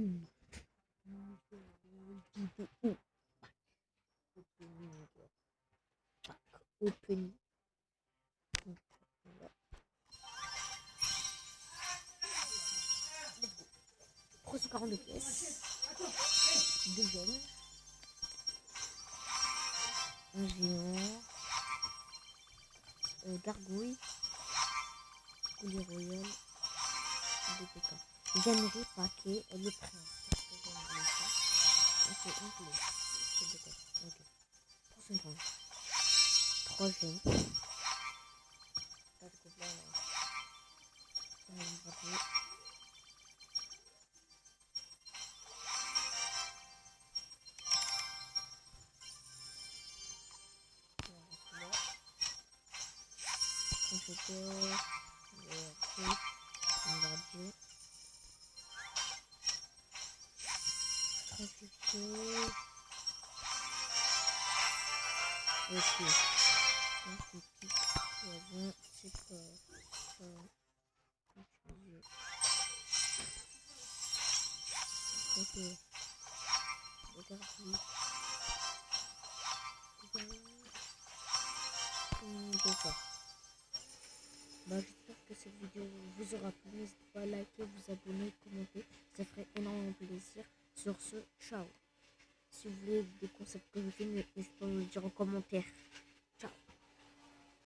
une nouvelle vidéo. Opening. Opening. Voilà. Let's go. 342 pièces. Deuxième. Un géant. Gargouille. Coulis royal. DPK. J'aimerais paquet le prince. Parce que j'aimerais ça. Ok, on peut. C'est d'accord. Ok. 350. 3 jeunes. 4 coups là. Ça va me rappeler. Constructeur. Un gardien. Constructeur. Ok. Donc, les pics, poison, c'est pas ça. Utiliser. Ok. Regardez. D'accord. Bah, j'espère que cette vidéo vous aura plu. N'hésitez pas à liker, vous abonner, commenter. Ça ferait énormément plaisir. Sur ce, ciao. Si vous voulez des concepts que je fais, n'hésitez pas à me le dire en commentaire.